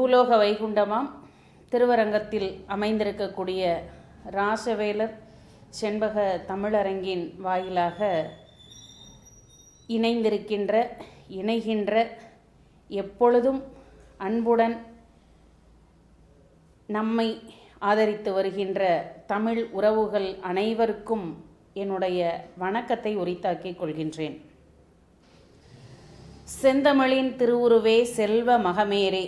பூலோக வைகுண்டமாம் திருவரங்கத்தில் அமைந்திருக்கக்கூடிய ராசவேலர் செண்பக தமிழரங்கின் வாயிலாக இணைகின்ற எப்பொழுதும் அன்புடன் நம்மை ஆதரித்து வருகின்ற தமிழ் உறவுகள் அனைவருக்கும் என்னுடைய வணக்கத்தை உரித்தாக்கிக் கொள்கின்றேன். செந்தமிழின் திருவுருவே செல்வ மகமேரே,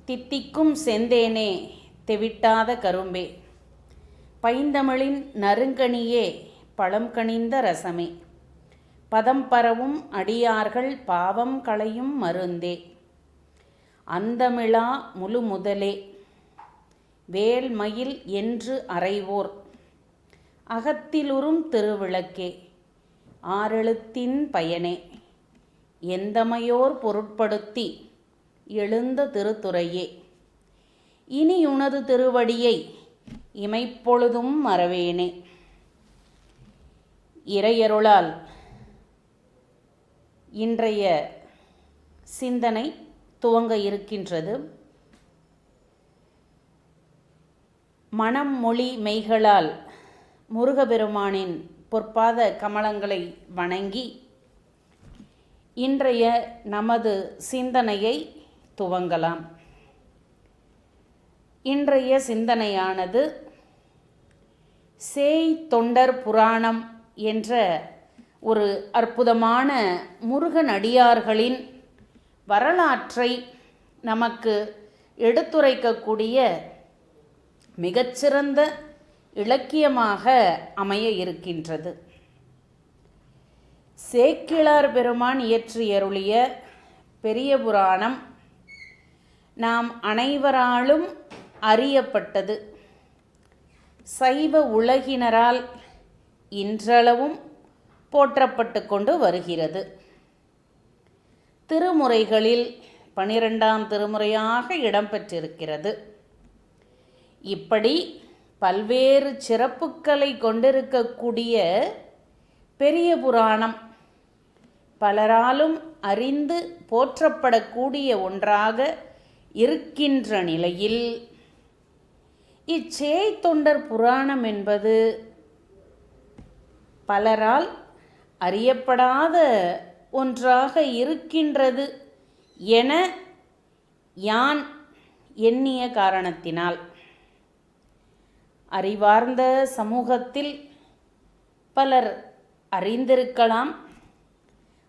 தித்திக்கும் செந்தேனே தெவிட்டாத கரும்பே, பைந்தமிழின் நறுங்கனியே பழம் கனிந்த ரசமே, பதம் பரவும் அடியார்கள் பாவம் களையும் மருந்தே, அந்தமிழா முழு முதலே, வேல்மயில் என்று அறைவோர் அகத்திலுறும் திருவிளக்கே, ஆறெழுத்தின் பயனே, எந்தமையோர் பொருட்படுத்தி எழுந்த திருத்துறையே, இனியுனது திருவடியை இமைப்பொழுதும் மறவேனே. இறையருளால் இன்றைய சிந்தனை துவங்க இருக்கின்றது. மனம் மொழி மெய்களால் முருகபெருமானின் பொற்பாத கமலங்களை வணங்கி இன்றைய நமது சிந்தனையை துவங்கலாம். இன்றைய சிந்தனையானது சேய் தொண்டர் புராணம் என்ற ஒரு அற்புதமான முருகன் அடியார்களின் வரலாற்றை நமக்கு எடுத்துரைக்கக்கூடிய மிகச்சிறந்த இலக்கியமாக அமைய இருக்கின்றது. சேக்கிழார் பெருமான் இயற்றியருளிய பெரிய புராணம் நாம் அனைவராலும் அறியப்பட்டது. சைவ உலகினரால் இன்றளவும் போற்றப்பட்டு கொண்டு வருகிறது. திருமுறைகளில் 12ஆம் திருமுறையாக இடம்பெற்றிருக்கிறது. இப்படி பல்வேறு சிறப்புக்களை கொண்டிருக்கக்கூடிய பெரிய புராணம் பலராலும் அறிந்து போற்றப்படக்கூடிய ஒன்றாக இருக்கின்ற நிலையில் இச்சேய் தொண்டர் புராணம் என்பது பலரால் அறியப்படாத ஒன்றாக இருக்கின்றது என யான் எண்ணிய காரணத்தினால் அறிவார்ந்த சமூகத்தில் பலர் அறிந்திருக்கலாம்.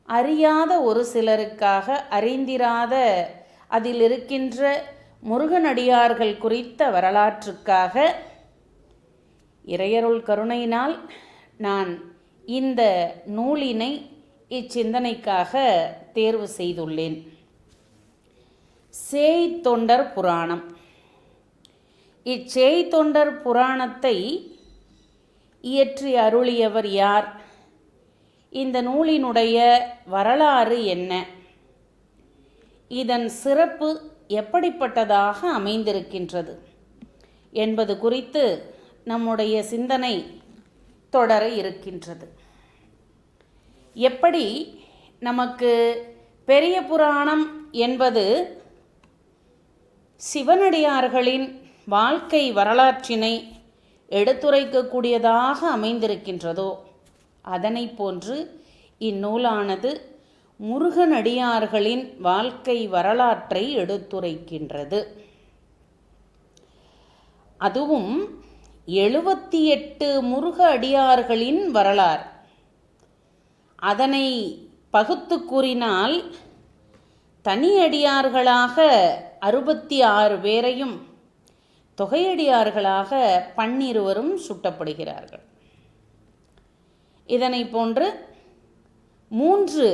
அறியாத ஒரு சிலருக்காக அறிந்திராத அதில் இருக்கின்ற முருகனடியார்கள் குறித்த வரலாற்றுக்காக இறையருள் கருணையினால் நான் இந்த நூலினை இச்சிந்தனைக்காக தேர்வு செய்துள்ளேன். சேய் தொண்டர் புராணம். இச்சேய் தொண்டர் புராணத்தை இயற்றி அருளியவர் யார்? இந்த நூலினுடைய வரலாறு என்ன? இதன் சிறப்பு எப்படிப்பட்டதாக அமைந்திருக்கின்றது என்பது குறித்து நம்முடைய சிந்தனை தொடர இருக்கின்றது. எப்படி நமக்கு பெரிய புராணம் என்பது சிவனடியார்களின் வாழ்க்கை வரலாற்றினை எடுத்துரைக்கக்கூடியதாக அமைந்திருக்கின்றதோ அதனை போன்று இந்நூலானது முருகனடியார்களின் வாழ்க்கை வரலாற்றை எடுத்துரைக்கின்றது. அதுவும் 78 முருக அடியார்களின் வரலாறு. அதனை பகுத்து கூறினால் தனியடியார்களாக 66 பேரையும் தொகையடியார்களாக 12 சுட்டப்படுகிறார்கள். இதனை போன்று 3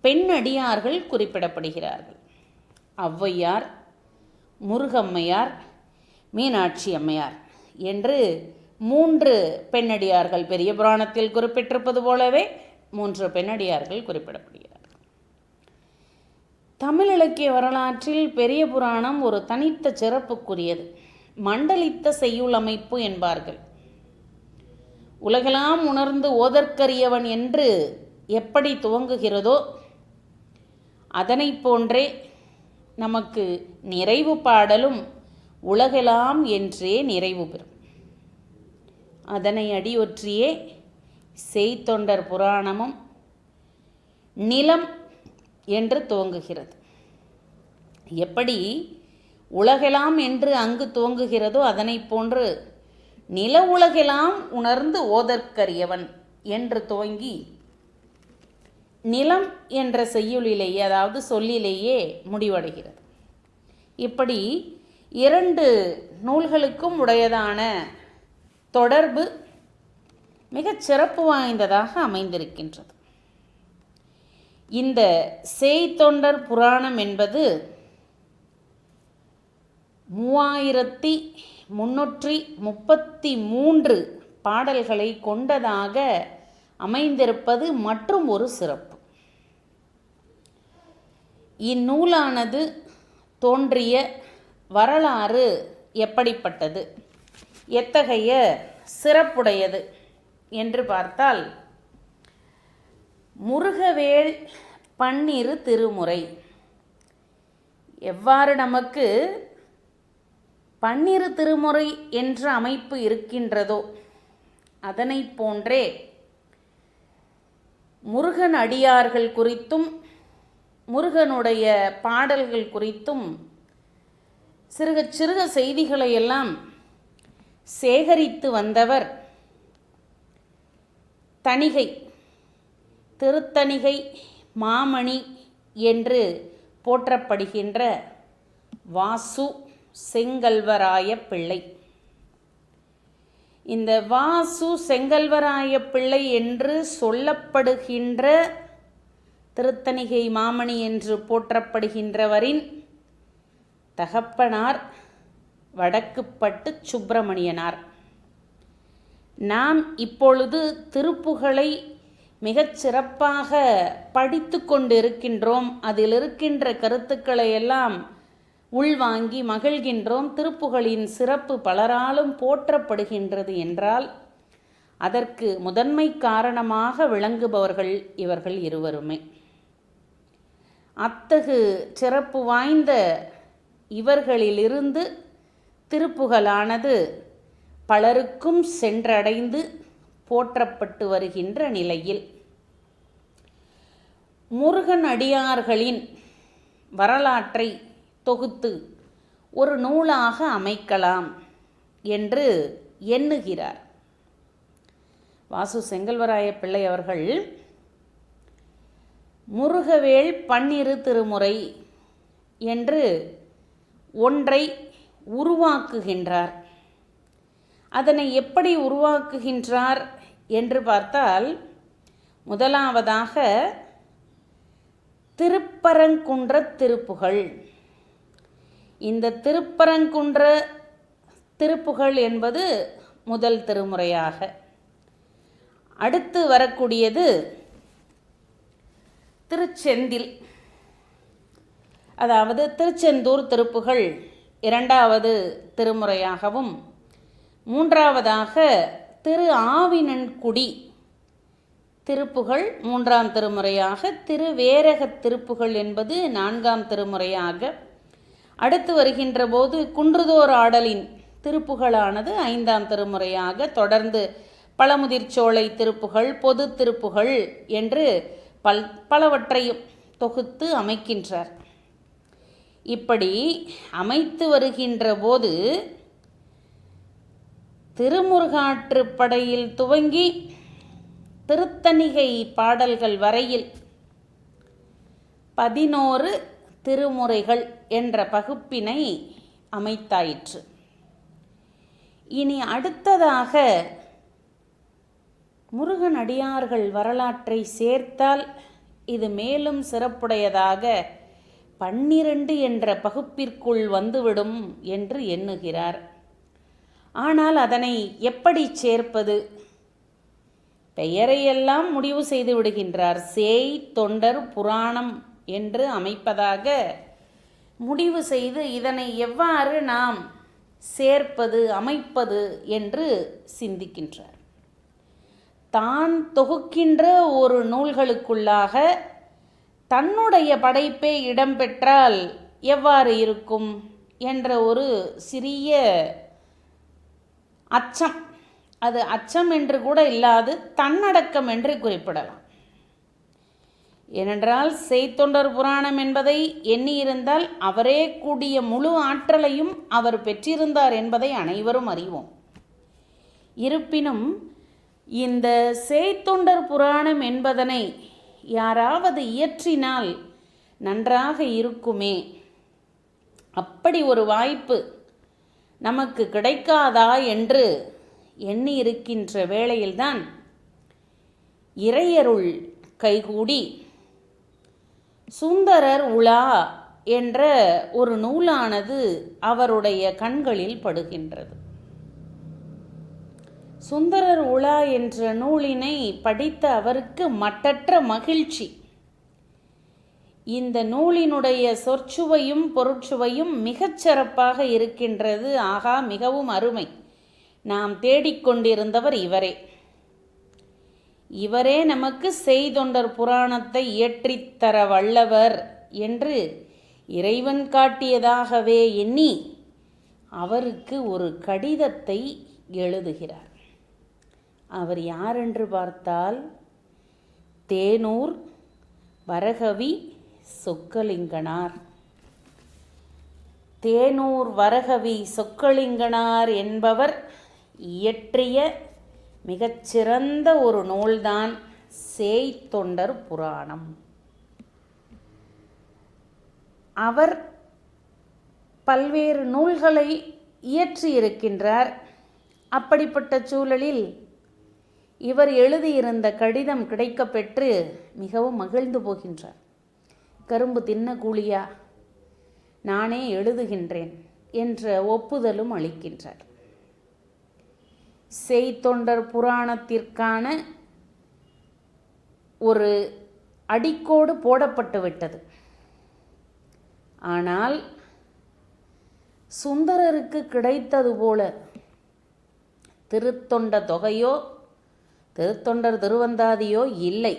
பெண்ணடியார்கள் குறிப்பிடப்படுகிறார்கள். ஔவையார், முருகம்மையார், மீனாட்சி அம்மையார் என்று 3 பெண்ணடியார்கள் பெரிய புராணத்தில் குறிப்பிட்டிருப்பது போலவே 3 பெண்ணடியார்கள் குறிப்பிடப்படுகிறார்கள். தமிழ் இலக்கிய வரலாற்றில் பெரிய புராணம் ஒரு தனித்த சிறப்புக்குரியது. மண்டலித்த செய்யுள் அமைப்பு என்பார்கள். உலகெல்லாம் உணர்ந்து ஓதற்கரியவன் என்று எப்படி துவங்குகிறதோ அதனை போன்றே நமக்கு நிறைவு பாடலும் உலகெலாம் என்றே நிறைவு பெறும். அதனை அடியொற்றியே செய்தொண்டர் புராணமும் நிலம் என்று துவங்குகிறது. எப்படி உலகெலாம் என்று அங்கு துவங்குகிறதோ அதனை போன்று நில உலகெல்லாம் உணர்ந்து ஓதற்கரியவன் என்று துவங்கி நிலம் என்ற செய்யுளிலேயே, அதாவது சொல்லிலேயே முடிவடைகிறது. இப்படி 2 நூல்களுக்கும் உடையதான தொடர்பு மிகச் சிறப்பு வாய்ந்ததாக அமைந்திருக்கின்றது. இந்த செய்தொண்டர் புராணம் என்பது 3333 பாடல்களை கொண்டதாக அமைந்திருப்பது மற்றும் ஒரு சிறப்பு. இந்நூலானது தோன்றிய வரலாறு எப்படிப்பட்டது, எத்தகைய சிறப்புடையது என்று பார்த்தால், முருகவேள் பன்னிரு திருமுறை எவ்வாறு நமக்கு 12 திருமுறை என்ற அமைப்பு இருக்கின்றதோ அதனை போன்றே முருகன் அடியார்கள் குறித்தும் முருகனுடைய பாடல்கள் குறித்தும் சிறுக சிறுக செய்திகளை எல்லாம் சேகரித்து வந்தவர் தணிகை, திருத்தணிகை மாமணி என்று போற்றப்படுகின்ற வாசு செங்கல்வராய பிள்ளை. இந்த வாசு செங்கல்வராய பிள்ளை என்று சொல்லப்படுகின்ற திருத்தணிகை மாமணி என்று போற்றப்படுகின்றவரின் தகப்பனார் வடக்குப்பட்டு சுப்பிரமணியனார். நாம் இப்பொழுது திருப்புகழை மிகச் சிறப்பாக படித்து கொண்டிருக்கின்றோம். அதில் இருக்கின்ற கருத்துக்களை எல்லாம் உள்வாங்கி மகிழ்கின்றோம். திருப்புகழின் சிறப்பு பலராலும் போற்றப்படுகின்றது என்றால் அதற்கு முதன்மை காரணமாக விளங்குபவர்கள் இவர்கள் இருவருமே. அத்தகு சிறப்பு வாய்ந்த இவர்களிலிருந்து திருப்புகழானது பலருக்கும் சென்றடைந்து போற்றப்பட்டு வருகின்ற நிலையில் முருகன் அடியார்களின் வரலாற்றை தொகுத்து ஒரு நூலாக அமைக்கலாம் என்று எண்ணுகிறார் வாசு செங்கல்வராய பிள்ளை அவர்கள். முருகவேள் 12 திருமுறை என்று ஒன்றை உருவாக்குகின்றார். அதனை எப்படி உருவாக்குகின்றார் என்று பார்த்தால், முதலாவதாக திருப்பரங்குன்ற திருப்புகழ். இந்த திருப்பரங்குன்ற திருப்புகழ் என்பது முதல் திருமுறையாக, அடுத்து வரக்கூடியது திருச்செந்தில், அதாவது திருச்செந்தூர் திருப்புகழ் 2வது திருமுறையாகவும், 3வதாக திரு ஆவினன்குடி திருப்புகழ் 3ஆம் திருமுறையாக, திருவேரக திருப்புகழ் என்பது 4ஆம் திருமுறையாக, அடுத்து வருகின்ற போது குன்றுதோர் ஆடலின் திருப்புகழானது 5ஆம் திருமுறையாக, தொடர்ந்து பழமுதிர்ச்சோலை திருப்புகழ், பொது திருப்புகழ் என்று பலவற்றையும் தொகுத்து அமைக்கின்றார். இப்படி அமைத்து வருகின்ற போது திருமுருகாற்றுப்படையில் துவங்கி திருத்தணிகை பாடல்கள் வரையில் 11 திருமுறைகள் என்ற பகுப்பினை அமைத்தாயிற்று. இனி அடுத்ததாக முருகன் அடியார்கள் வரலாற்றை சேர்த்தால் இது மேலும் சிறப்புடையதாக 12 என்ற பகுப்பிற்குள் வந்துவிடும் என்று எண்ணுகிறார். ஆனால் அதனை எப்படி சேர்ப்பது? பெயரையெல்லாம் முடிவு செய்து விடுகின்றார். செய்தொண்டர் புராணம் என்று அமைப்பதாக முடிவு செய்து இதனை எவ்வாறு நாம் சேர்ப்பது, அமைப்பது என்று சிந்திக்கின்றார். தான் தொகுக்கின்ற ஒரு நூல்களுக்குள்ளாக தன்னுடைய படைப்பே இடம்பெற்றால் எவ்வாறு இருக்கும் என்ற ஒரு சிறிய அச்சம், அது அச்சம் என்று கூட இல்லாது தன்னடக்கம் என்று குறிப்பிடலாம். ஏனென்றால் செய்தொண்டர் புராணம் என்பதை எண்ணியிருந்தால் அவரே கூடிய முழு ஆற்றலையும் அவர் பெற்றிருந்தார் என்பதை அனைவரும் அறிவோம். இருப்பினும் இந்த செய்தொண்டர் புராணம் என்பதனை யாராவது இயற்றினால் நன்றாக இருக்குமே, அப்படி ஒரு வாய்ப்பு நமக்கு கிடைக்காதா என்று எண்ணி இருக்கின்ற வேளையில்தான் இறையருள் கைகூடி சுந்தரர் உலா என்ற ஒரு நூலானது அவருடைய கண்களில் படுகின்றது. சுந்தரர் உலா என்ற நூலினை படித்த அவருக்கு மட்டற்ற மகிழ்ச்சி. இந்த நூலினுடைய சொற்சுவையும் பொருட்சுவையும் மிகச் சிறப்பாக இருக்கின்றது. ஆகா, மிகவும் அருமை, நாம் தேடிக்கொண்டிருந்தவர் இவரே. இவரே நமக்கு செய்தொண்டர் புராணத்தை இயற்றித்தர வல்லவர் என்று இறைவன் காட்டியதாகவே எண்ணி அவருக்கு ஒரு கடிதத்தை எழுதுகிறார். அவர் யார் என்று பார்த்தால் தேனூர் வரகவி சொக்கலிங்கனார். தேனூர் வரகவி சொக்கலிங்கனார் என்பவர் இயற்றிய மிகச்சிறந்த ஒரு நூல்தான் செய்தொண்டர் புராணம். அவர் பல்வேறு நூல்களை இயற்றியிருக்கின்றார். அப்படிப்பட்ட சூழலில் இவர் எழுதியிருந்த கடிதம் கிடைக்கப்பெற்று மிகவும் மகிழ்ந்து போகின்றார். கரும்பு தின்ன கூலியா, நானே எழுதுகின்றேன் என்ற ஒப்புதலும் அளிக்கின்றார். செய்தொண்டர் புராணத்திற்கான ஒரு அடிக்கோடு போடப்பட்டு விட்டது. ஆனால் சுந்தரருக்கு கிடைத்தது போல திருத்தொண்ட தொகையோ திருத்தொண்டர் திருவந்தாதியோ இல்லை.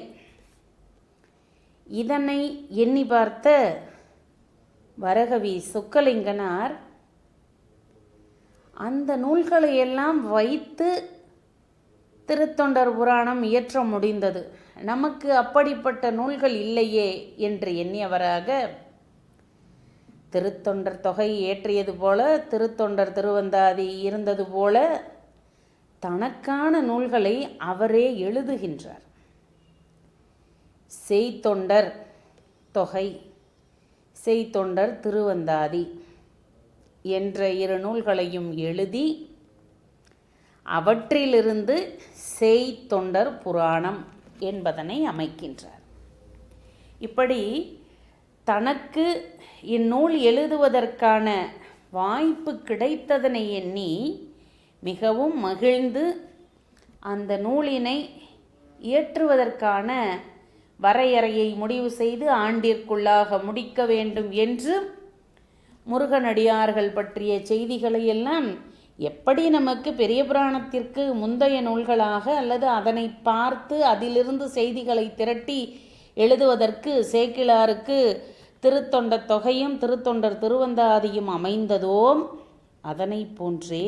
இதனை எண்ணி பார்த்த வரகவி சொக்கலிங்கனார் அந்த நூல்களை எல்லாம் வைத்து திருத்தொண்டர் புராணம் இயற்ற முடிந்தது, நமக்கு அப்படிப்பட்ட நூல்கள் இல்லையே என்று எண்ணியவராக திருத்தொண்டர் தொகை இயற்றியது போல திருத்தொண்டர் திருவந்தாதி இருந்தது போல தனக்கான நூல்களை அவரே எழுதுகின்றார். செய்தொண்டர் தொகை, செய்தொண்டர் திருவந்தாதி என்ற இரு நூல்களையும் எழுதி அவற்றிலிருந்து செய்தொண்டர் புராணம் என்பதனை அமைக்கின்றார். இப்படி தனக்கு இந்நூல் எழுதுவதற்கான வாய்ப்பு கிடைத்ததனை எண்ணி மிகவும் மகிழ்ந்து அந்த நூலினை இயற்றுவதற்கான வரையறையை முடிவு செய்து ஆண்டிற்குள்ளாக முடிக்க வேண்டும் என்று முருகனடியார்கள் பற்றிய செய்திகளை எல்லாம் எப்படி நமக்கு பெரிய புராணத்திற்கு முந்தைய நூல்களாக அல்லது அதனை பார்த்து அதிலிருந்து செய்திகளை திரட்டி எழுதுவதற்கு சேக்கிழாருக்கு திருத்தொண்ட தொகையும் திருத்தொண்டர் திருவந்தாதியும் அமைந்ததோ அதனை போன்றே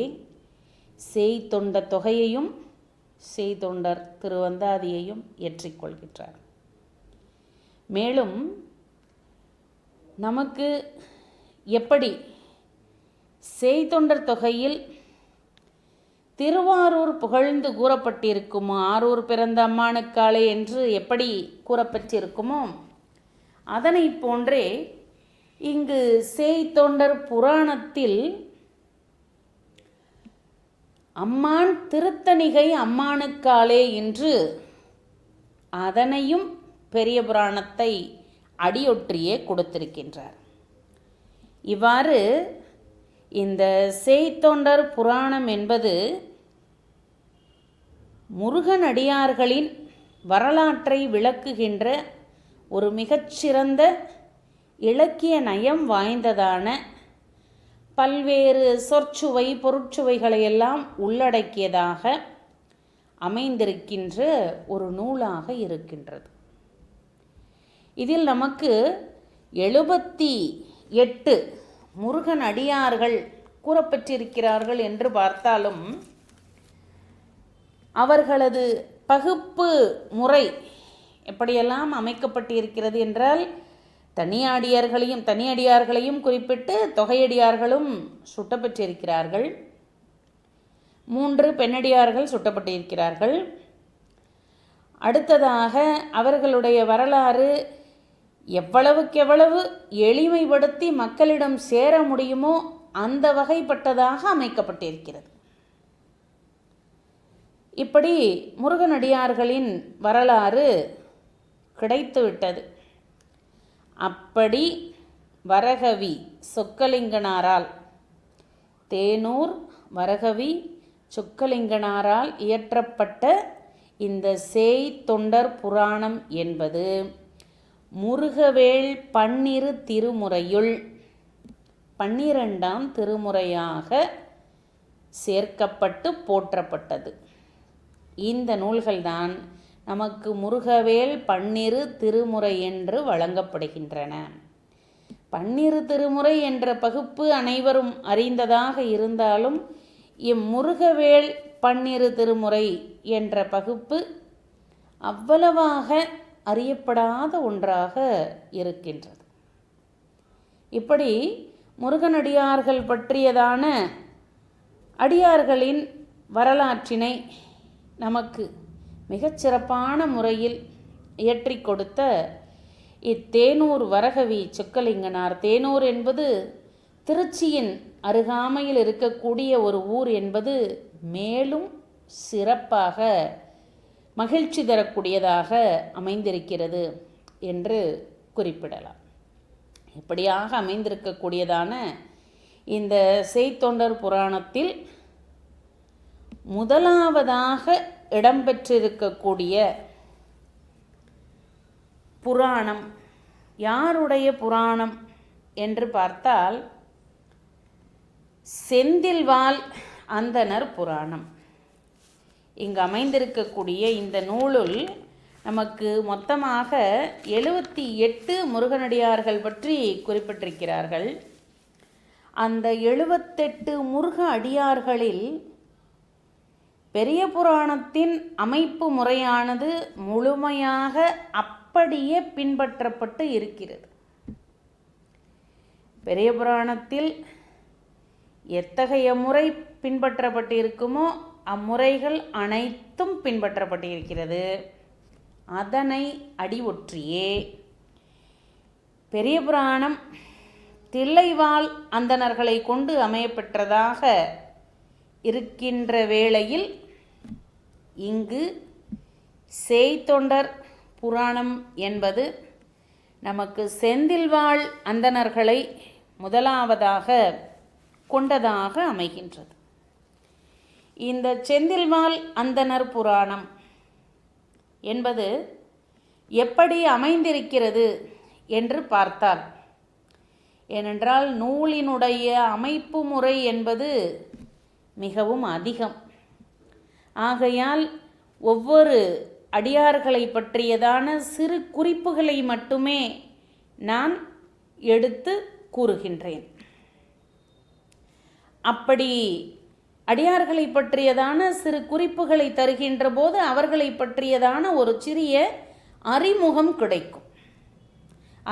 செய்தொண்ட தொகையையும் செய்தொண்டர் திருவந்தாதியையும் ஏற்றிக்கொள்கின்றார். மேலும் நமக்கு எப்படி செய்தொண்டர் தொகையில் திருவாரூர் புகழ்ந்து கூறப்பட்டிருக்குமோ, ஆரூர் பிறந்த அம்மானுக்காளே என்று எப்படி கூறப்பட்டிருக்குமோ அதனை போன்றே இங்கு செய்தொண்டர் புராணத்தில் அம்மான் திருத்தணிகை அம்மானுக்காளே என்று அதனையும் பெரிய புராணத்தை அடியொற்றியே கொடுத்திருக்கின்றார். இவ்வாறு இந்த செய்தொண்டர் புராணம் என்பது முருகனடியார்களின் வரலாற்றை விளக்குகின்ற ஒரு மிகச்சிறந்த இலக்கிய நயம் வாய்ந்ததான பல்வேறு சொற்சுவை பொருட்சுவைகளையெல்லாம் உள்ளடக்கியதாக அமைந்திருக்கின்ற ஒரு நூலாக இருக்கின்றது. இதில் நமக்கு 8 முருகன் அடியார்கள் கூறப்பெற்றிருக்கிறார்கள் என்று பார்த்தாலும் அவர்களது பகுப்பு முறை எப்படியெல்லாம் அமைக்கப்பட்டிருக்கிறது என்றால் தனியடியார்களையும் குறிப்பிட்டு தொகையடியார்களும் சுட்டப்பெற்றிருக்கிறார்கள். 3 பெண்ணடியார்கள் சுட்டப்பட்டிருக்கிறார்கள். அடுத்ததாக அவர்களுடைய வரலாறு எவ்வளவுக்கெவ்வளவு எளிமைப்படுத்தி மக்களிடம் சேர முடியுமோ அந்த வகைப்பட்டதாக அமைக்கப்பட்டிருக்கிறது. இப்படி முருகனடியார்களின் வரலாறு கிடைத்துவிட்டது. அப்படி வரகவி சொக்கலிங்கனாரால், தேனூர் வரகவி சொக்கலிங்கனாரால் இயற்றப்பட்ட இந்த சேய் தொண்டர் புராணம் என்பது முருகவேள் 12 திருமுறையுள் 12ஆம் திருமுறையாக சேர்க்கப்பட்டு போற்றப்பட்டது. இந்த நூல்கள்தான் நமக்கு முருகவேள் 12 திருமுறை என்று வழங்கப்படுகின்றன. 12 திருமுறை என்ற பகுப்பு அனைவரும் அறிந்ததாக இருந்தாலும் இம்முருகவேள் 12 திருமுறை என்ற பகுப்பு அவ்வளவாக அறியப்படாத ஒன்றாக இருக்கின்றது. இப்படி முருகனடியார்கள் பற்றியதான அடியார்களின் வரலாற்றினை நமக்கு மிகச்சிறப்பான முறையில் இயற்றி கொடுத்த இத்தேனூர் வரகவி சொக்கலிங்கனார், தேனூர் என்பது திருச்சியின் அருகாமையில் இருக்கக்கூடிய ஒரு ஊர் என்பது மேலும் சிறப்பாக மகிழ்ச்சி தரக்கூடியதாக அமைந்திருக்கிறது என்று குறிப்பிடலாம். இப்படியாக அமைந்திருக்கக்கூடியதான இந்த செய்தொண்டர் புராணத்தில் முதலாவதாக இடம்பெற்றிருக்கக்கூடிய புராணம் யாருடைய புராணம் என்று பார்த்தால் செந்தில்வாள் அந்தணர் புராணம். இங்கு அமைந்திருக்கக்கூடிய இந்த நூலுள் நமக்கு மொத்தமாக 78 முருகனடியார்கள் பற்றி குறிப்பிட்டிருக்கிறார்கள். அந்த 78 முருக அடியார்களில் பெரிய புராணத்தின் அமைப்பு முறையானது முழுமையாக அப்படியே பின்பற்றப்பட்டு இருக்கிறது. பெரிய புராணத்தில் எத்தகைய முறை பின்பற்றப்பட்டு இருக்குமோ அம்முறைகள் அனைத்தும் பின்பற்றப்பட்டிருக்கிறது. அதனை அடிவொற்றியே பெரிய புராணம் தில்லைவாழ் அந்தணர்களை கொண்டு அமையப்பெற்றதாக இருக்கின்ற வேளையில் இங்கு செய்தொண்டர் புராணம் என்பது நமக்கு செந்தில்வாழ் அந்தணர்களை முதலாவதாக கொண்டதாக அமைகின்றது. இந்த செந்தில்வாழ் அந்தணர் புராணம் என்பது எப்படி அமைந்திருக்கிறது என்று பார்த்தால், ஏனென்றால் நூலினுடைய அமைப்பு முறை என்பது மிகவும் அதிகம். ஆகையால் ஒவ்வொரு அடியார்களை பற்றியதான சிறு குறிப்புகளை மட்டுமே நான் எடுத்து கூறுகின்றேன். அப்படி அடியார்களை பற்றியதான சிறு குறிப்புகளை தருகின்ற போது அவர்களை பற்றியதான ஒரு சிறிய அறிமுகம் கிடைக்கும்.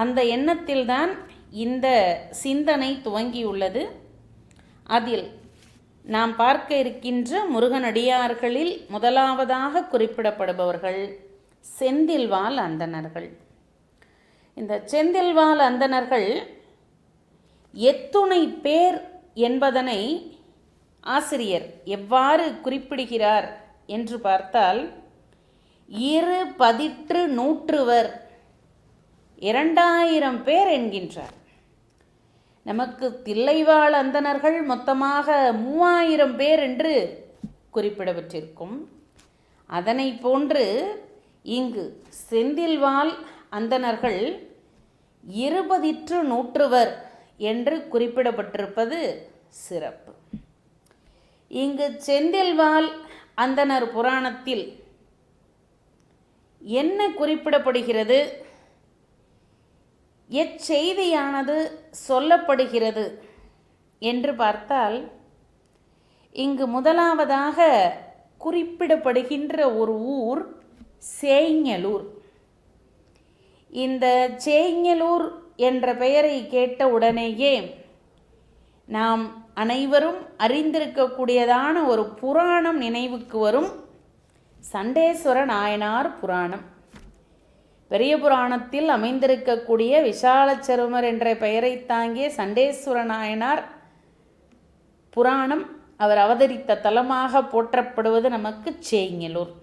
அந்த எண்ணத்தில்தான் இந்த சிந்தனை துவங்கியுள்ளது. அதில் நாம் பார்க்க இருக்கின்ற முருகனடியார்களில் முதலாவதாக குறிப்பிடப்படுபவர்கள் செந்தில்வாழ் அந்தணர்கள். இந்த செந்தில்வாழ் அந்தணர்கள் எத்துணை பேர் என்பதனை ஆசிரியர் எவ்வாறு குறிப்பிடுகிறார் என்று பார்த்தால், 2 2000 பேர் என்கின்றார். நமக்கு தில்லைவாழ் அந்தணர்கள் மொத்தமாக 3000 பேர் என்று குறிப்பிடப்பட்டிருக்கும். அதனை போன்று இங்கு செந்தில்வாழ் அந்தணர்கள் 20 என்று குறிப்பிடப்பட்டிருப்பது சிறப்பு. இங்கு செந்தில்வாழ் அந்தணர் புராணத்தில் என்ன குறிப்பிடப்படுகிறது, எச்செய்தியானது சொல்லப்படுகிறது என்று பார்த்தால், இங்கு முதலாவதாக குறிப்பிடப்படுகின்ற ஒரு ஊர் சேய்ஞலூர். இந்த சேய்ஞலூர் என்ற பெயரை கேட்ட உடனேயே நாம் அனைவரும் அறிந்திருக்கக்கூடியதான ஒரு புராணம் நினைவுக்கு வரும். சண்டேஸ்வர நாயனார் புராணம். பெரிய புராணத்தில் அமைந்திருக்கக்கூடிய விஷாலச்சருமர் என்ற பெயரை தாங்கிய சண்டேஸ்வர நாயனார் புராணம் அவர் அவதரித்த தலமாக போற்றப்படுவது நமக்கு சேய்ஞலூர்.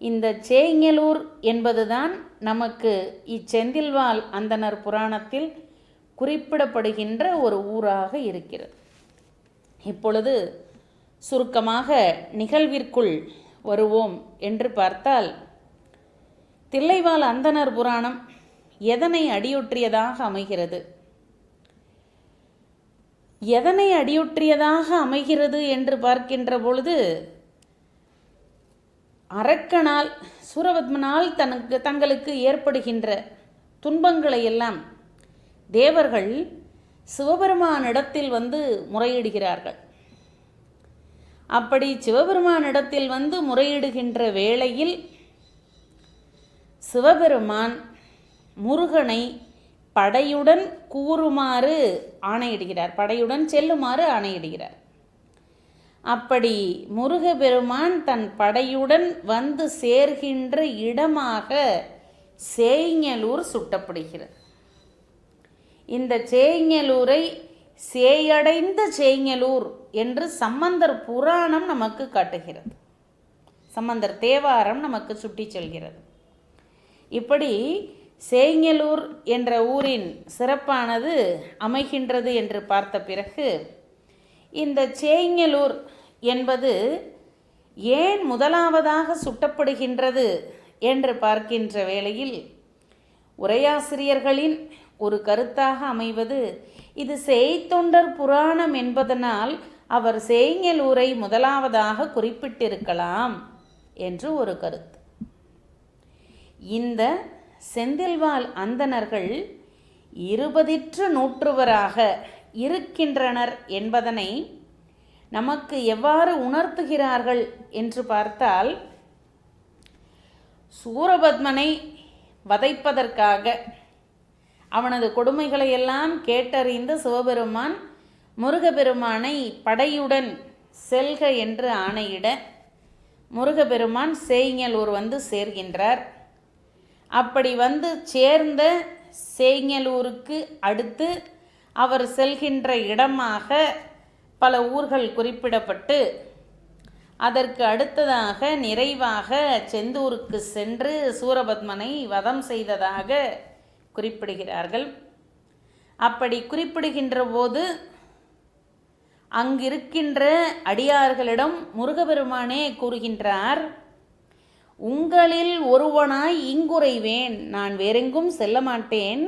இந்த சேய்ஞலூர் என்பதுதான் நமக்கு இச்செந்தில்வாழ் அந்தணர் புராணத்தில் குறிப்பிடப்படுகின்ற ஒரு ஊராக இருக்கிறது. இப்பொழுது சுருக்கமாக நிகழ்விற்குள் வருவோம் என்று பார்த்தால், தில்லைவாழ் அந்தணர் புராணம் எதனை அடியொற்றியதாக அமைகிறது? எதனை அடியொற்றியதாக அமைகிறது என்று பார்க்கின்ற பொழுது, அரக்கனால் சூரபத்மனால் தங்களுக்கு ஏற்படுகின்ற துன்பங்களை எல்லாம் தேவர்கள் சிவபெருமானிடத்தில் வந்து முறையிடுகிறார்கள். அப்படி சிவபெருமானிடத்தில் வந்து முறையிடுகின்ற வேளையில் சிவபெருமான் முருகனை படையுடன் கூறுமாறு ஆணையிடுகிறார், படையுடன் செல்லுமாறு ஆணையிடுகிறார். அப்படி முருகபெருமான் தன் படையுடன் வந்து சேர்கின்ற இடமாக சேய்ஞலூர் சுட்டப்படுகிறது. இந்த சேய்ஞலூரை சேயடைந்த சேய்ஞலூர் என்று சம்பந்தர் புராணம் நமக்கு காட்டுகிறது. சம்பந்தர் தேவாரம் நமக்கு சுட்டி செல்கிறது. இப்படி சேய்ஞலூர் என்ற ஊரின் சிறப்பானது அமைகின்றது என்று பார்த்த பிறகு, இந்த சேய்ஞலூர் என்பது ஏன் முதலாவதாக சுட்டப்படுகின்றது என்று பார்க்கின்ற வேளையில், உரையாசிரியர்களின் ஒரு கருத்தாக அமைவது, இது சேய்த்தொண்டர் புராணம் என்பதனால் அவர் சேய்ஞலூரை முதலாவதாக குறிப்பிட்டிருக்கலாம் என்று ஒரு கருத்து. இந்த செந்தில்வாழ் அந்தணர்கள் 20 நூற்றுவராக இருக்கின்றனர் என்பதனை நமக்கு எவ்வாறு உணர்த்துகிறார்கள் என்று பார்த்தால், சூரபத்மனை வதைப்பதற்காக அவனது கொடுமைகளை எல்லாம் கேட்டறிந்து சிவபெருமான் முருகபெருமானை படையுடன் செல்க என்று ஆணையிட முருகபெருமான் சேய்ஞலூர் வந்து சேர்கின்றார். அப்படி வந்து சேர்ந்த சேய்ஞலூருக்கு அடுத்து அவர் செல்கின்ற இடமாக பல ஊர்கள் குறிப்பிடப்பட்டு, அதற்கு அடுத்ததாக நிறைவாக செந்தூருக்கு சென்று சூரபத்மனை வதம் செய்ததாக குறிப்பிடுகிறார்கள். அப்படி குறிப்பிடுகின்ற போது அங்கிருக்கின்ற அடியார்களிடம் முருகபெருமானே கூறுகின்றார், உங்களில் ஒருவனாய் இங்குறைவேன், நான் வேறெங்கும் செல்ல மாட்டேன்,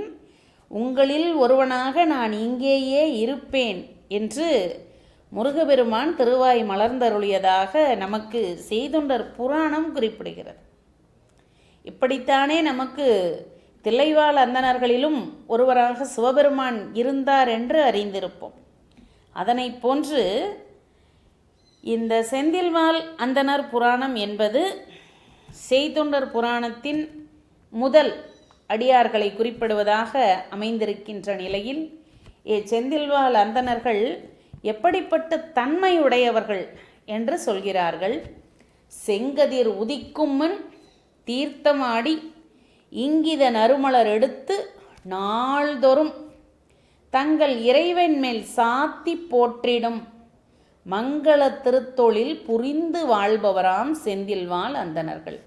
உங்களில் ஒருவனாக நான் இங்கேயே இருப்பேன் என்று முருகபெருமான் திருவாய் மலர்ந்தருளியதாக நமக்கு செய்தொண்டர் புராணம் குறிப்பிடுகிறது. இப்படித்தானே நமக்கு தில்லைவாழ் அந்தணர்களிலும் ஒருவராக சிவபெருமான் இருந்தார் என்று அறிந்திருப்போம். அதனை போன்று இந்த செந்தில்வாழ் அந்தணர் புராணம் என்பது செய்தொண்டர் புராணத்தின் முதல் அடியார்களை குறிப்பிடுவதாக அமைந்திருக்கின்ற நிலையில், செந்தில்வாழ் அந்தணர்கள் எப்படிப்பட்ட தன்மையுடையவர்கள் என்று சொல்கிறார்கள். செங்கதிர் உதிக்கும் முன் தீர்த்தமாடி இங்கித நறுமலர் எடுத்து நாள்தோறும் தங்கள் இறைவன் மேல் சாத்தி போற்றிடும் மங்கள திருத்தொழில் புரிந்து வாழ்பவராம் செந்தில்வாழ் அந்தணர்கள்.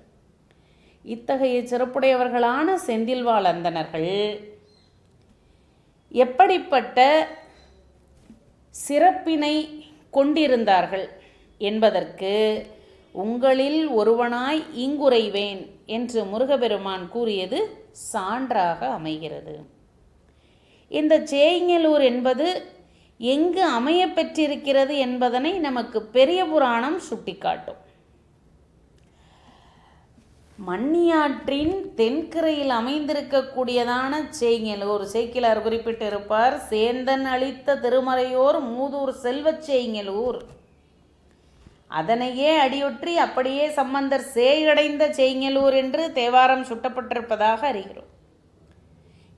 இத்தகைய சிறப்புடையவர்களான செந்தில்வாழ் அந்தணர்கள் எப்படிப்பட்ட சிறப்பினை கொண்டிருந்தார்கள் என்பதற்கு உங்களில் ஒருவனாய் இங்குறைவேன் என்று முருகபெருமான் கூறியது சான்றாக அமைகிறது. இந்த சேய்ஞலூர் என்பது எங்கு அமைய பெற்றிருக்கிறது என்பதனை நமக்கு பெரிய புராணம் சுட்டிக்காட்டும். மண்ணியாற்றின் தென்கரையில் அமைந்திருக்கக்கூடியதான செய்ஞலூர். சேக்கிழார் குறிப்பிட்டிருப்பார், சேந்தன் அளித்த திருமறையோர் மூதூர் செல்வச் செய்ஞலூர். அதனையே அடியொற்றி அப்படியே சம்பந்தர் சேயடைந்த செய்ஞலூர் என்று தேவாரம் சுட்டப்பட்டிருப்பதாக அறிகிறோம்.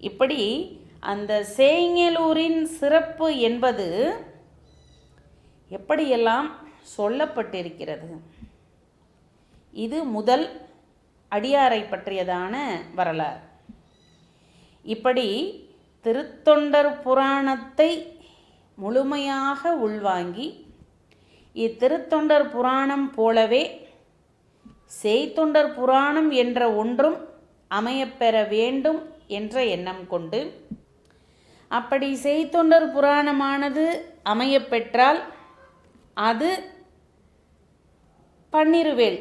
இப்படி அந்த செய்ஞலூரின் சிறப்பு என்பது எப்படியெல்லாம் சொல்லப்பட்டிருக்கிறது. இது முதல் அடியாரை பற்றியதான வரலாறு. இப்படி திருத்தொண்டர் புராணத்தை முழுமையாக உள்வாங்கி இத்திருத்தொண்டர் புராணம் போலவே செய்தொண்டர் புராணம் என்ற ஒன்றும் அமையப்பெற வேண்டும் என்ற எண்ணம் கொண்டு, அப்படி செய்தொண்டர் புராணமானது அமையப்பெற்றால் அது பன்னிருவேல்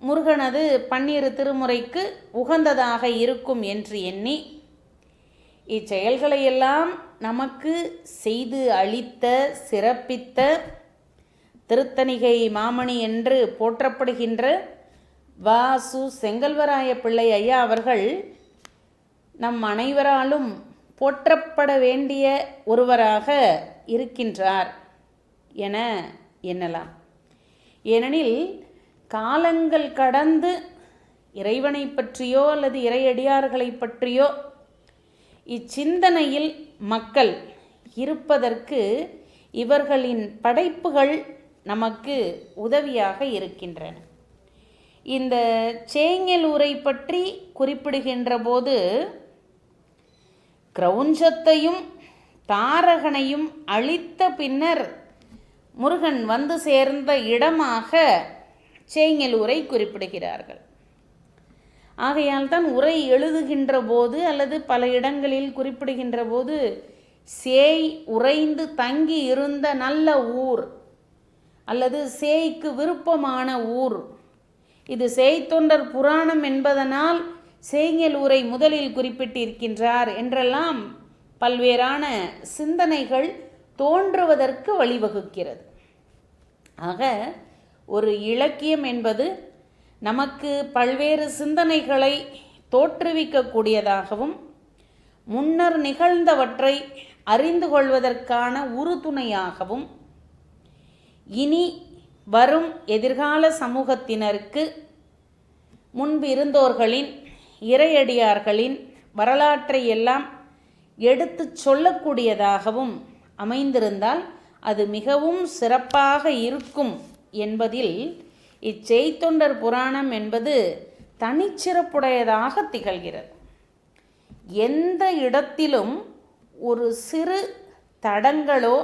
முருகனது 12 திருமுறைக்கு உகந்ததாக இருக்கும் என்று எண்ணி இச்செயல்களையெல்லாம் நமக்கு செய்து அளித்த சிறப்பித்த திருத்தணிகை மாமணி என்று போற்றப்படுகின்ற வாசு செங்கல்வராய பிள்ளை ஐயா அவர்கள் நம் அனைவராலும் போற்றப்பட வேண்டிய ஒருவராக இருக்கின்றார் என எண்ணலாம். ஏனெனில் காலங்கள் கடந்து இறைவனை பற்றியோ அல்லது இறையடியார்களை பற்றியோ இச்சிந்தனையில் மக்கள் இருப்பதற்கு இவர்களின் படைப்புகள் நமக்கு உதவியாக இருக்கின்றன. இந்த செய்ஞலூரை பற்றி குறிப்பிடுகின்ற போது கிரௌஞ்சத்தையும் தாரகனையும் அழித்த பின்னர் முருகன் வந்து சேர்ந்த இடமாக செய்ஞலூரை குறிப்பிடுகிறார்கள். ஆகையால் தான் உரை எழுதுகின்ற போது அல்லது பல இடங்களில் குறிப்பிடுகின்ற போது சேய் உறைந்து தங்கி இருந்த நல்ல ஊர் அல்லது சேய்க்கு விருப்பமான ஊர், இது செய்தொண்டர் புராணம் என்பதனால் செய்ஞலூரை முதலில் குறிப்பிட்டிருக்கின்றார் என்றெல்லாம் பல்வேறான சிந்தனைகள் தோன்றுவதற்கு வழிவகுக்கிறது. ஆக ஒரு இலக்கியம் என்பது நமக்கு பல்வேறு சிந்தனைகளை தோற்றுவிக்கக்கூடியதாகவும் முன்னர் நிகழ்ந்தவற்றை அறிந்து கொள்வதற்கான உறுதுணையாகவும் இனி வரும் எதிர்கால சமூகத்தினருக்கு முன்பு இருந்தோர்களின் இறையடியார்களின் வரலாற்றை எல்லாம் எடுத்து சொல்லக்கூடியதாகவும் அமைந்திருந்தால் அது மிகவும் சிறப்பாக இருக்கும் என்பதில் இச்செய்தொண்டர் புராணம் என்பது தனிச்சிறப்புடையதாக திகழ்கிறது. எந்த இடத்திலும் ஒரு சிறு தடங்களோ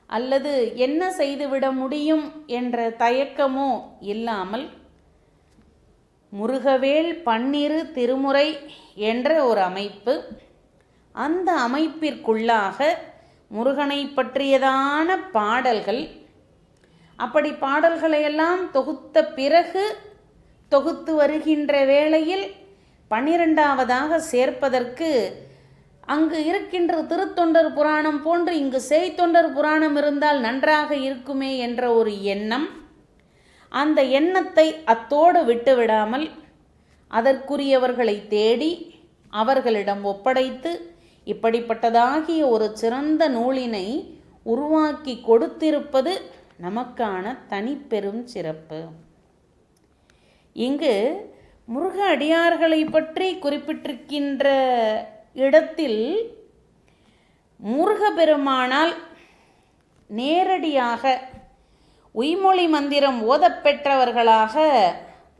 அல்லது என்ன செய்துவிட முடியும் என்ற தயக்கமோ இல்லாமல் முருகவேல் 12 திருமுறை என்ற ஒரு அமைப்பு, அந்த அமைப்பிற்குள்ளாக முருகனை பற்றியதான பாடல்கள், அப்படி பாடல்களையெல்லாம் தொகுத்த பிறகு தொகுத்து வருகின்ற வேளையில் 12வதாக சேர்ப்பதற்கு அங்கு இருக்கின்ற திருத்தொண்டர் புராணம் போன்று இங்கு செய்தொண்டர் புராணம் இருந்தால் நன்றாக இருக்குமே என்ற ஒரு எண்ணம், அந்த எண்ணத்தை அத்தோடு விட்டுவிடாமல் அதற்குரியவர்களை தேடி அவர்களிடம் ஒப்படைத்து இப்படிப்பட்டதாகிய ஒரு சிறந்த நூலினை உருவாக்கி கொடுத்திருப்பது நமக்கான தனிப்பெரும் சிறப்பு. இங்கு முருக அடியார்களை பற்றி குறிப்பிட்டிருக்கின்ற இடத்தில் முருகப்பெருமானால் நேரடியாக உய்மொழி மந்திரம் ஓதப்பெற்றவர்களாக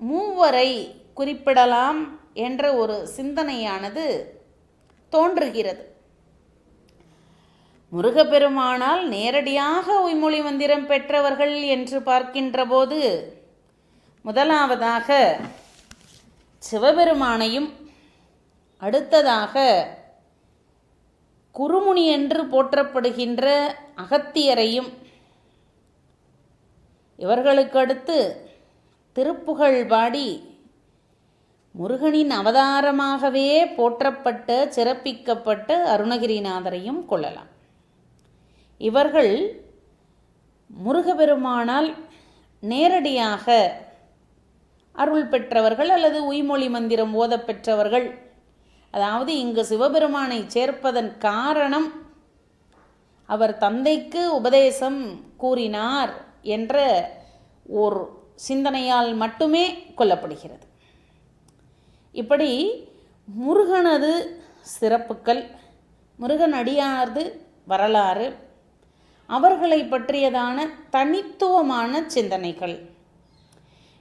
3 குறிப்பிடலாம் என்ற ஒரு சிந்தனையானது தோன்றுகிறது. முருகப்பெருமானால் நேரடியாக உய்மொழி மந்திரம் பெற்றவர்கள் என்று பார்க்கின்ற போது முதலாவதாக சிவபெருமானையும், அடுத்ததாக குருமுனி என்று போற்றப்படுகின்ற அகத்தியரையும், இவர்களுக்கு அடுத்து திருப்புகழ் பாடி முருகனின் அவதாரமாகவே போற்றப்பட்ட சிறப்பிக்கப்பட்ட அருணகிரிநாதரையும் கொள்ளலாம். இவர்கள் முருகப்பெருமானால் நேரடியாக அருள் பெற்றவர்கள் அல்லது உய்மொழி மந்திரம் ஓதப் பெற்றவர்கள். அதாவது இங்கு சிவபெருமானை சேர்ப்பதன் காரணம் அவர் தந்தைக்கு உபதேசம் கூறினார் என்ற ஒரு சிந்தனையால் மட்டுமே கொல்லப்படுகிறது. இப்படி முருகனது சிறப்புக்கள், முருகன் அடியாரது வரலாறு, அவர்களை பற்றியதான தனித்துவமான சிந்தனைகள்.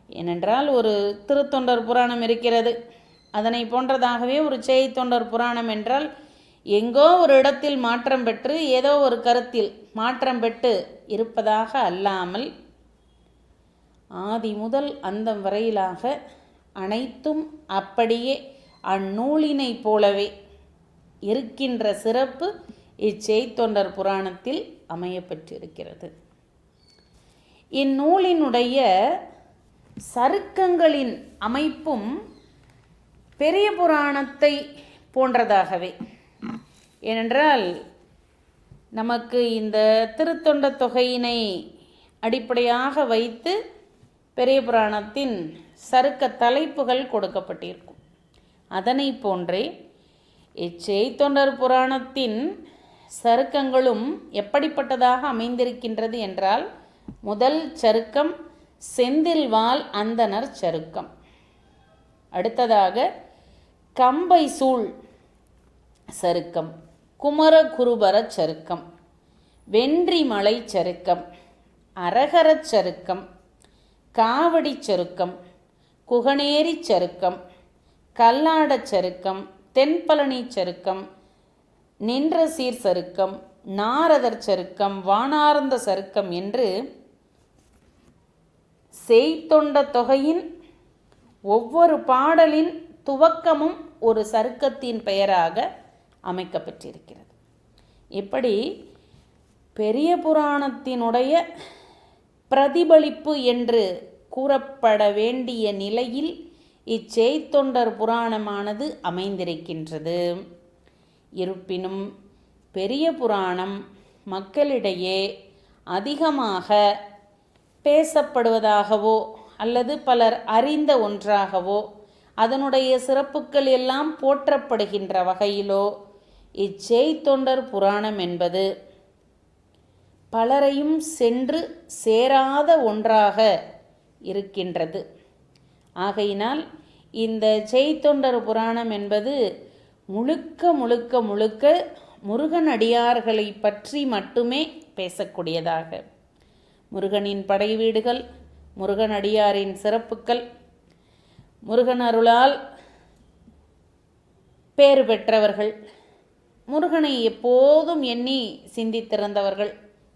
ஏனென்றால் ஒரு திருத்தொண்டர் புராணம் இருக்கிறது, அதனை போன்றதாகவே ஒரு சேய்த்தொண்டர் புராணம் என்றால் எங்கோ ஒரு இடத்தில் மாற்றம் பெற்று ஏதோ ஒரு கருத்தில் மாற்றம் பெற்று இருப்பதாக அல்லாமல் ஆதி முதல் அந்தம் வரையிலாக அனைத்தும் அப்படியே அந்நூலினை போலவே இருக்கின்ற சிறப்பு இச்செய்த்தொண்டர் புராணத்தில் அமையப்பெற்றிருக்கிறது. இந்நூலினுடைய சருக்கங்களின் அமைப்பும் பெரிய புராணத்தை போன்றதாகவே. ஏனென்றால் நமக்கு இந்த திருத்தொண்ட தொகையினை அடிப்படையாக வைத்து பெரிய புராணத்தின் சருக்க தலைப்புகள் கொடுக்கப்பட்டிருக்கும். அதனை போன்றே இச்செய்த்தொண்டர் புராணத்தின் சருக்கங்களும் எப்படிப்பட்டதாக அமைந்திருக்கின்றது என்றால், முதல் சருக்கம் செந்தில்வாள் அந்தணர் சருக்கம். அடுத்ததாக கம்பை சூழ் சருக்கம், குமரகுருபர சருக்கம், வென்றிமலை சருக்கம், அரகரச் சருக்கம், காவடி சருக்கம், குகனேரி சருக்கம், கல்லாடச் சருக்கம், தென்பழனி சருக்கம், நின்ற சீர் சருக்கம், நாரதர் சருக்கம், வானார்ந்த சருக்கம் என்று செய்தொண்ட தொகையின் ஒவ்வொரு பாடலின் துவக்கமும் ஒரு சருக்கத்தின் பெயராக அமைக்கப்பட்டிருக்கிறது. இப்படி பெரிய புராணத்தினுடைய பிரதிபலிப்பு என்று கூறப்பட வேண்டிய நிலையில் இச்செய்த்தொண்டர் புராணமானது அமைந்திருக்கின்றது. இருப்பினும் பெரிய புராணம் மக்களிடையே அதிகமாக பேசப்படுவதாகவோ அல்லது பலர் அறிந்த ஒன்றாகவோ அதனுடைய சிறப்புக்கள் எல்லாம் போற்றப்படுகின்ற வகையிலோ இச்செய்த்தொண்டர் புராணம் என்பது பலரையும் சென்று சேராத ஒன்றாக இருக்கின்றது. ஆகையினால் இந்த செய்தொண்டர் புராணம் என்பது முழுக்க முழுக்க முழுக்க முருகன் அடியார்களை பற்றி மட்டுமே பேசக்கூடியதாக, முருகனின் படை வீடுகள், முருகன் அடியாரின் சிறப்புக்கள், முருகன் அருளால் பேறு பெற்றவர்கள், முருகனை எப்போதும் எண்ணி சிந்தித்திருந்தவர்கள்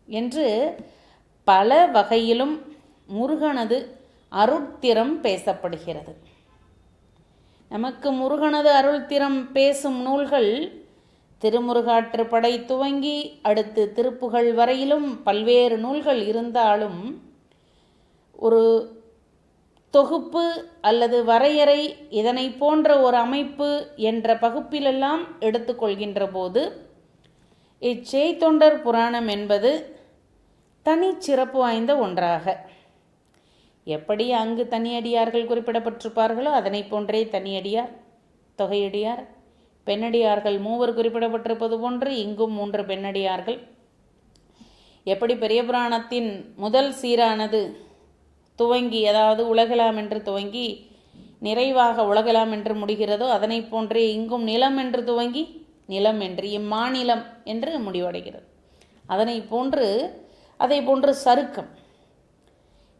என்று பல வகையிலும் முருகனது அருட்திறம் பேசப்படுகிறது. நமக்கு முருகனது அருள்திறம் பேசும் நூல்கள் திருமுருகாற்றுப்படை துவங்கி அடுத்து திருப்புகழ் வரையிலும் பல்வேறு நூல்கள் இருந்தாலும் ஒரு தொகுப்பு அல்லது வரையறை இதனை போன்ற ஒரு அமைப்பு என்ற பகுப்பிலெல்லாம் எடுத்துக்கொள்கின்ற போது இச்செய்தொண்டர் புராணம் என்பது தனிச்சிறப்பு வாய்ந்த ஒன்றாக, எப்படி அங்கு தனியடியார்கள் குறிப்பிடப்பட்டிருப்பார்களோ அதனை போன்றே தனியடியார், தொகையடியார், பெண்ணடியார்கள் 3 குறிப்பிடப்பட்டிருப்பது போன்று இங்கும் 3 பெண்ணடியார்கள். எப்படி பெரிய புராணத்தின் முதல் சீரானது துவங்கி, அதாவது உலகலாம் என்று துவங்கி நிறைவாக உலகலாம் என்று முடிகிறதோ அதனை போன்றே இங்கும் நிலம் என்று துவங்கி நிலம் என்று இம்மாநிலம் என்று முடிவடைகிறது. அதை போன்று சருக்கம்,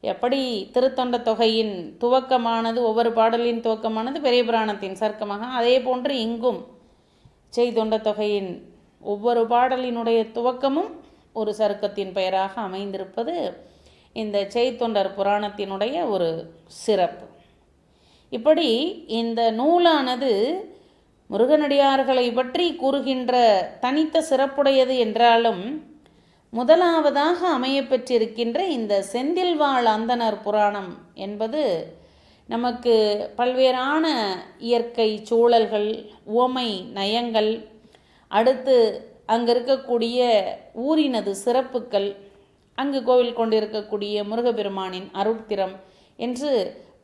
எப்படி திருத்தொண்ட தொகையின் துவக்கமானது ஒவ்வொரு பாடலின் துவக்கமானது பெரிய புராணத்தின் சருக்கமாக, அதே போன்று இங்கும் செய்தொண்ட தொகையின் ஒவ்வொரு பாடலினுடைய துவக்கமும் ஒரு சருக்கத்தின் பெயராக அமைந்திருப்பது இந்த செய்தொண்டர் புராணத்தினுடைய ஒரு சிறப்பு. இப்படி இந்த நூலானது முருகனடியார்களை பற்றி கூறுகின்ற தனித்த சிறப்புடையது என்றாலும் முதலாவதாக அமையப்பெற்றிருக்கின்ற இந்த செந்தில்வாள் அந்தணர் புராணம் என்பது நமக்கு பல்வேறான இயற்கை சூழல்கள், உவமை நயங்கள், அடுத்து அங்கு இருக்கக்கூடிய ஊரினது சிறப்புக்கள், அங்கு கோவில் கொண்டிருக்கக்கூடிய முருகப்பெருமானின் அருட்திறம் என்று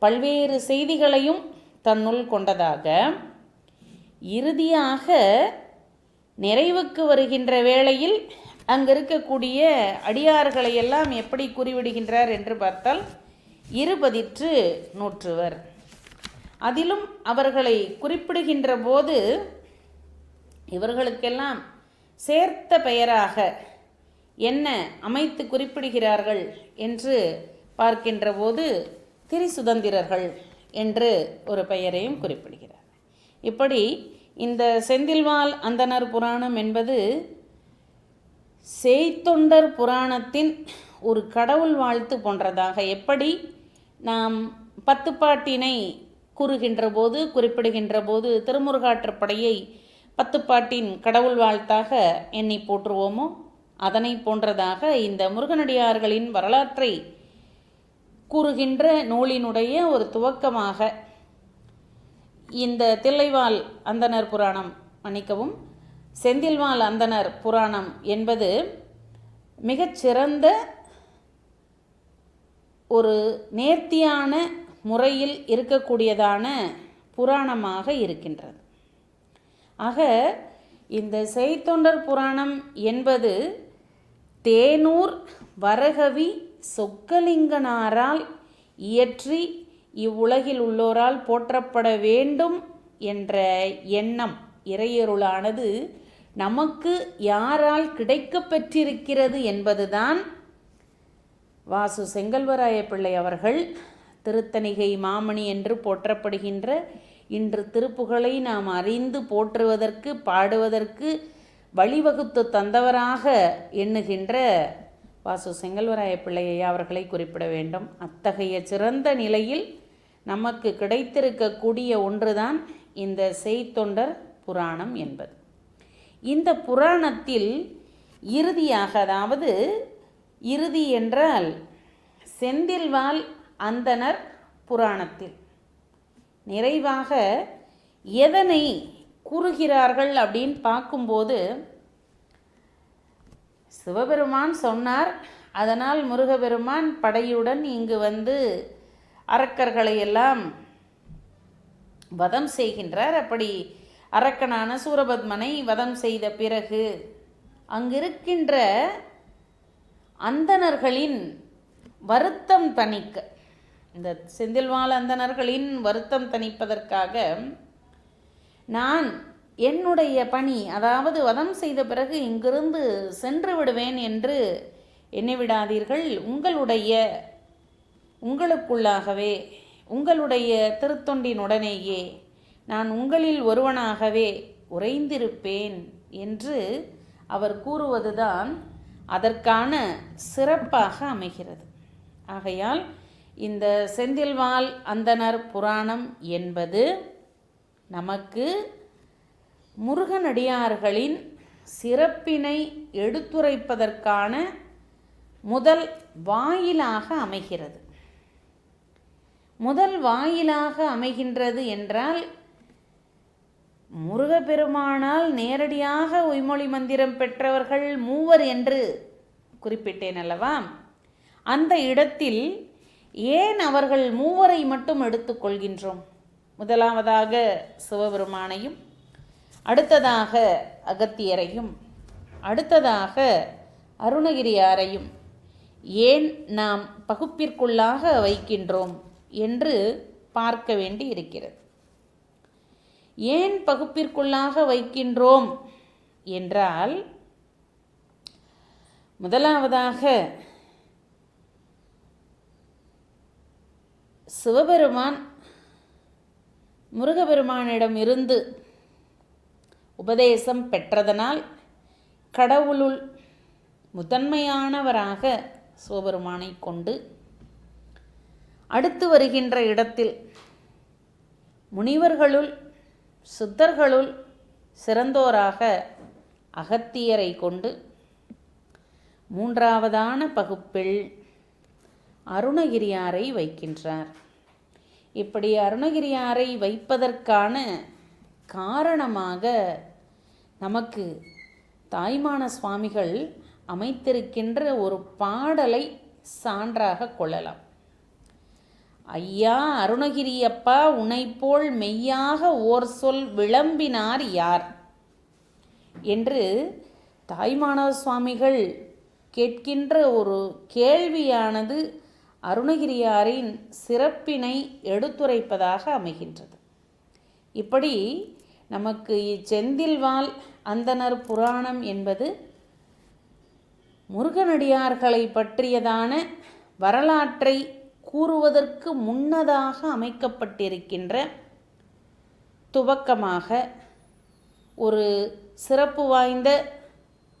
பல்வேறு செய்திகளையும் தன்னுள் கொண்டதாக இறுதியாக நிறைவுக்கு வருகின்ற வேளையில் அங்கே இருக்கக்கூடிய அடியார்களை எல்லாம் எப்படி கூறிவிடுகின்றார் என்று பார்த்தால் 21 அதிலும் அவர்களை குறிப்பிடுகின்ற போது இவர்களுக்கெல்லாம் சேர்த்த பெயராக என்ன அமைத்து குறிப்பிடுகிறார்கள் என்று பார்க்கின்ற போது திரிசுதந்திரர்கள் என்று ஒரு பெயரையும் குறிப்பிடுகிறார். இப்படி இந்த செந்தில்வாள் அந்தணர் புராணம் என்பது செய்தொண்டர் புராணத்தின் ஒரு கடவுள் வாழ்த்து போன்றதாக, எப்படி நாம் 10 பாட்டினை கூறுகின்ற போது குறிப்பிடுகின்ற போது திருமுருகாற்றுப்படையை 10 பாட்டின் கடவுள் வாழ்த்தாக எண்ணி போற்றுவோமோ அதனை போன்றதாக இந்த முருகனடியார்களின் வரலாற்றை கூறுகின்ற நூலினுடைய ஒரு துவக்கமாக இந்த தில்லைவாழ் அந்தணர் புராணம், மன்னிக்கவும், செந்தில்வாழ் அந்தணர் புராணம் என்பது மிகச்சிறந்த ஒரு நேர்த்தியான முறையில் இருக்கக்கூடியதான புராணமாக இருக்கின்றது. ஆக இந்த செய்தொண்டர் புராணம் என்பது தேனூர் வரகவி சொக்கலிங்கனாரால் இயற்றி இவ்வுலகில் உள்ளோரால் போற்றப்பட வேண்டும் என்ற எண்ணம், இறையருளானது நமக்கு யாரால் கிடைக்கப் பெற்றிருக்கிறது என்பதுதான் வாசு செங்கல்வராய பிள்ளை அவர்கள் திருத்தணிகை மாமணி என்று போற்றப்படுகின்ற இன்று திருப்புகழை நாம் அறிந்து போற்றுவதற்கு பாடுவதற்கு வழிவகுத்து தந்தவராக எண்ணுகின்ற வாசு செங்கல்வராய பிள்ளையை அவர்களை குறிப்பிட வேண்டும். அத்தகைய சிறந்த நிலையில் நமக்கு கிடைத்திருக்கக்கூடிய ஒன்றுதான் இந்த செய்தொண்டர் புராணம் என்பது. இந்த புராணத்தில் இறுதியாக, அதாவது இறுதி என்றால் செந்தில்வாழ் அந்தணர் புராணத்தில் நிறைவாக எதனை கூறுகிறார்கள் அப்படின்னு பார்க்கும்போது, சிவபெருமான் சொன்னார், அதனால் முருகபெருமான் படையுடன் இங்கு வந்து அரக்கர்களை எல்லாம் வதம் செய்கின்றார். அப்படி அரக்கனான சூரபத்மனை வதம் செய்த பிறகு அங்கிருக்கின்ற அந்தணர்களின் வருத்தம் தணிக்க, இந்த செந்தில்வாழ் அந்தணர்களின் வருத்தம் தணிப்பதற்காக நான் என்னுடைய பணி, அதாவது வதம் செய்த பிறகு இங்கிருந்து சென்று விடுவேன் என்று எண்ணிவிடாதீர்கள், உங்களுக்குள்ளாகவே உங்களுடைய திருத்தொண்டினுடனேயே நான் உங்களில் ஒருவனாகவே உறைந்திருப்பேன் என்று அவர் கூறுவதுதான் அதற்கான சிறப்பாக அமைகிறது. ஆகையால் இந்த செந்தில்வாழ் அந்தணர் புராணம் என்பது நமக்கு முருகனடியார்களின் சிறப்பினை எடுத்துரைப்பதற்கான முதல் வாயிலாக அமைகிறது. முதல் வாயிலாக அமைகின்றது என்றால், முருகப்பெருமானால் நேரடியாக உய்மொழி மந்திரம் பெற்றவர்கள் 3 என்று குறிப்பிட்டேன் அல்லவா? அந்த இடத்தில் ஏன் அவர்கள் 3 மட்டும் எடுத்துக்கொள்கின்றோம்? முதலாவதாக சிவபெருமானையும், அடுத்ததாக அகத்தியரையும், அடுத்ததாக அருணகிரியாரையும் ஏன் நாம் பகுப்பிற்குள்ளாக வைக்கின்றோம் என்று பார்க்க வேண்டி இருக்கிறது. ஏன் பகுப்பிற்குள்ளாக வைக்கின்றோம் என்றால், முதலாவதாக சிவபெருமான் முருகபெருமானிடம் இருந்து உபதேசம் பெற்றதனால் கடவுளுள் முதன்மையானவராக சிவபெருமானை கொண்டு, அடுத்து வருகின்ற இடத்தில் முனிவர்களுள் சித்தர்களுள் சிறந்தோராக அகத்தியரை கொண்டு, மூன்றாவதான பகுப்பில் அருணகிரியாரை வைக்கின்றார். இப்படி அருணகிரியாரை வைப்பதற்கான காரணமாக நமக்கு தாய்மான சுவாமிகள் அமைத்திருக்கின்ற ஒரு பாடலை சான்றாக கொள்ளலாம். ஐயா அருணகிரியப்பா உனைப்போல் மெய்யாக ஓர் சொல் விளம்பினார் யார் என்று தாய்மானவ சுவாமிகள் கேட்கின்ற ஒரு கேள்வியானது அருணகிரியாரின் சிறப்பினை எடுத்துரைப்பதாக அமைகின்றது. இப்படி நமக்கு செந்தில்வாள் அந்தணர் புராணம் என்பது முருகனடியார்களை பற்றியதான வரலாற்றை கூறுவதற்கு முன்னதாக அமைக்கப்பட்டிருக்கின்ற துவக்கமாக ஒரு சிறப்பு வாய்ந்த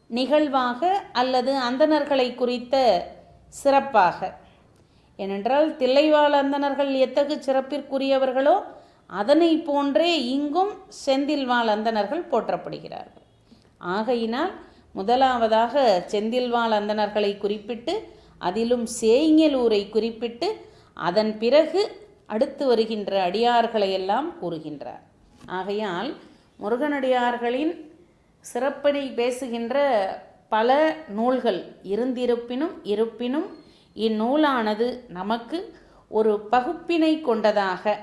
நிகழ்வாக அல்லது அந்தணர்களை குறித்த சிறப்பாக. ஏனென்றால் தில்லைவாழ் அந்தணர்கள் எத்தகு சிறப்பிற்குரியவர்களோ அதனை போன்றே இங்கும் செந்தில்வாழ் அந்தணர்கள் போற்றப்படுகிறார்கள். ஆகையினால் முதலாவதாக செந்தில்வாழ் அந்தணர்களை குறிப்பிட்டு அதிலும் சேங்கலூரை குறிப்பிட்டு அதன் பிறகு அடுத்து வருகின்ற அடியார்களை எல்லாம் கூறுகின்றார். ஆகையால் முருகனடியார்களின் சிறப்பினை பேசுகின்ற பல நூல்கள் இருப்பினும் இந்நூலானது நமக்கு ஒரு பகுப்பினை கொண்டதாக,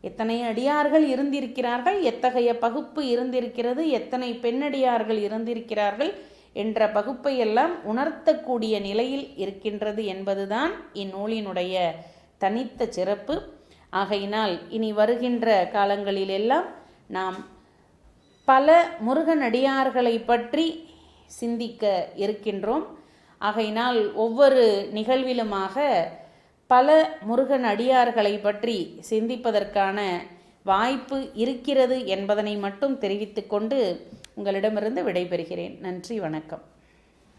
எத்தனை அடியார்கள் இருந்திருக்கிறார்கள், எத்தகைய பகுப்பு இருந்திருக்கிறது, எத்தனை பெண்ணடியார்கள் இருந்திருக்கிறார்கள் என்ற பகுப்பை எல்லாம் உணர்த்தக்கூடிய நிலையில் இருக்கின்றது என்பதுதான் இந்நூலினுடைய தனித்த சிறப்பு. ஆகையினால் இனி வருகின்ற காலங்களிலெல்லாம் நாம் பல முருகனடியார்களை பற்றி சிந்திக்க இருக்கின்றோம். ஆகையினால் ஒவ்வொரு நிகழ்விலுமாக பல முருகன் அடியார்களை பற்றி சிந்திப்பதற்கான வாய்ப்பு இருக்கிறது என்பதனை மட்டும் தெரிவித்துக்கொண்டு உங்களிடமிருந்து விடைபெறுகிறேன். நன்றி, வணக்கம்.